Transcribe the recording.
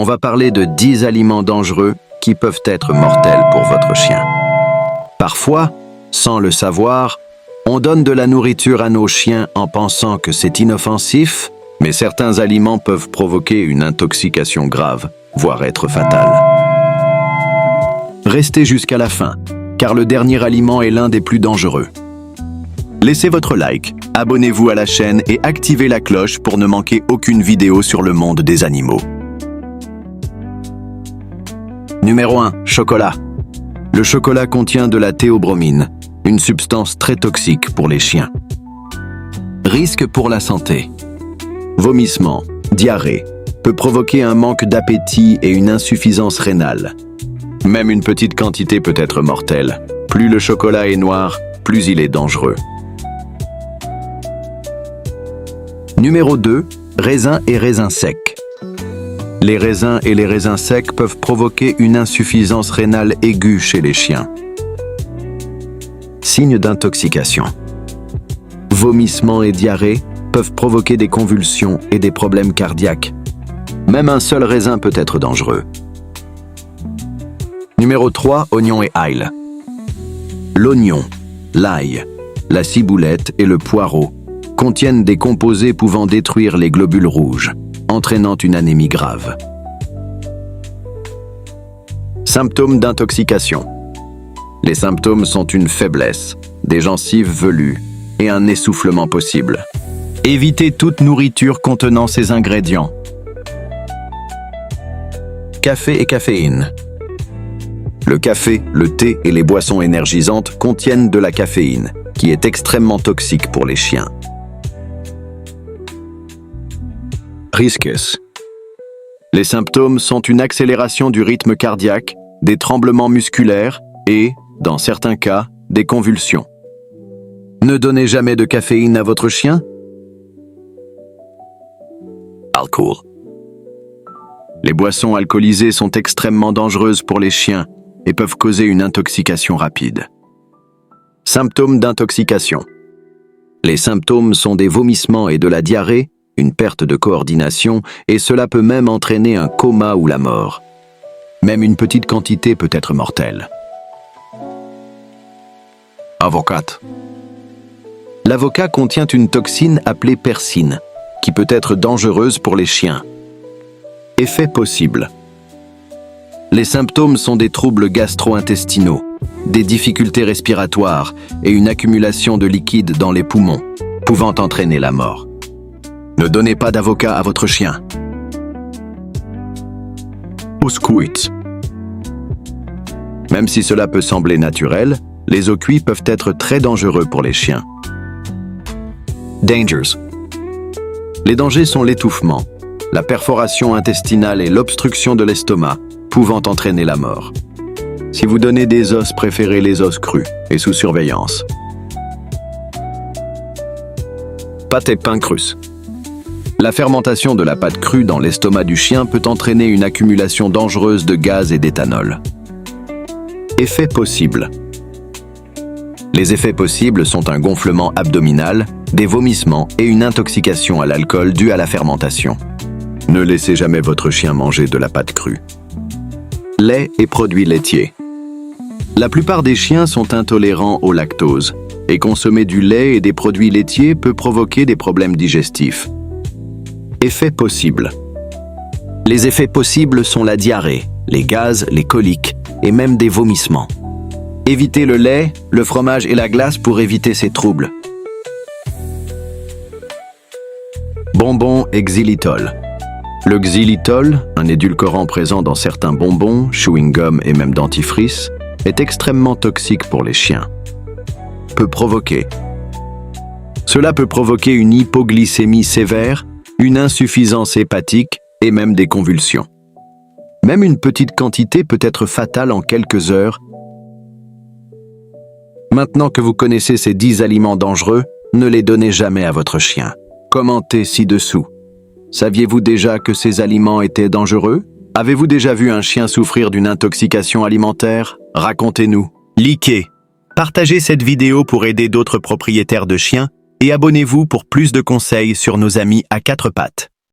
On va parler de 10 aliments dangereux qui peuvent être mortels pour votre chien. Parfois, sans le savoir, on donne de la nourriture à nos chiens en pensant que c'est inoffensif, mais certains aliments peuvent provoquer une intoxication grave, voire être fatale. Restez jusqu'à la fin, car le dernier aliment est l'un des plus dangereux. Laissez votre like, abonnez-vous à la chaîne et activez la cloche pour ne manquer aucune vidéo sur le monde des animaux. Numéro 1. Chocolat. Le chocolat contient de la théobromine, une substance très toxique pour les chiens. Risque pour la santé. Vomissement, diarrhée, peut provoquer un manque d'appétit et une insuffisance rénale. Même une petite quantité peut être mortelle. Plus le chocolat est noir, plus il est dangereux. Numéro 2. Raisins et raisins secs. Les raisins et les raisins secs peuvent provoquer une insuffisance rénale aiguë chez les chiens. Signe d'intoxication. Vomissements et diarrhée peuvent provoquer des convulsions et des problèmes cardiaques. Même un seul raisin peut être dangereux. Numéro 3. Oignon et ail. L'oignon, l'ail, la ciboulette et le poireau contiennent des composés pouvant détruire les globules rouges, entraînant une anémie grave. Symptômes d'intoxication. Les symptômes sont une faiblesse, des gencives velues et un essoufflement possible. Évitez toute nourriture contenant ces ingrédients. Café et caféine. Le café, le thé et les boissons énergisantes contiennent de la caféine, qui est extrêmement toxique pour les chiens. Risques. Les symptômes sont une accélération du rythme cardiaque, des tremblements musculaires et, dans certains cas, des convulsions. Ne donnez jamais de caféine à votre chien. Alcool. Les boissons alcoolisées sont extrêmement dangereuses pour les chiens et peuvent causer une intoxication rapide. Symptômes d'intoxication. Les symptômes sont des vomissements et de la diarrhée, une perte de coordination, et cela peut même entraîner un coma ou la mort. Même une petite quantité peut être mortelle. Avocat. L'avocat contient une toxine appelée persine, qui peut être dangereuse pour les chiens. Effets possibles. Les symptômes sont des troubles gastro-intestinaux, des difficultés respiratoires et une accumulation de liquide dans les poumons, pouvant entraîner la mort. Ne donnez pas d'avocat à votre chien. Eau cuite. Même si cela peut sembler naturel, les os cuits peuvent être très dangereux pour les chiens. Dangers. Les dangers sont l'étouffement, la perforation intestinale et l'obstruction de l'estomac, pouvant entraîner la mort. Si vous donnez des os, préférez les os crus et sous surveillance. Pâte et pain crus. La fermentation de la pâte crue dans l'estomac du chien peut entraîner une accumulation dangereuse de gaz et d'éthanol. Effets possibles. Les effets possibles sont un gonflement abdominal, des vomissements et une intoxication à l'alcool due à la fermentation. Ne laissez jamais votre chien manger de la pâte crue. Lait et produits laitiers. La plupart des chiens sont intolérants au lactose, et consommer du lait et des produits laitiers peut provoquer des problèmes digestifs. Effets possibles. Les effets possibles sont la diarrhée, les gaz, les coliques et même des vomissements. Évitez le lait, le fromage et la glace pour éviter ces troubles. Bonbons et xylitol. Le xylitol, un édulcorant présent dans certains bonbons, chewing-gum et même dentifrice, est extrêmement toxique pour les chiens. Cela peut provoquer une hypoglycémie sévère, une insuffisance hépatique et même des convulsions. Même une petite quantité peut être fatale en quelques heures. Maintenant que vous connaissez ces 10 aliments dangereux, ne les donnez jamais à votre chien. Commentez ci-dessous. Saviez-vous déjà que ces aliments étaient dangereux? Avez-vous déjà vu un chien souffrir d'une intoxication alimentaire? Racontez-nous. Likez. Partagez cette vidéo pour aider d'autres propriétaires de chiens et abonnez-vous pour plus de conseils sur nos amis à quatre pattes.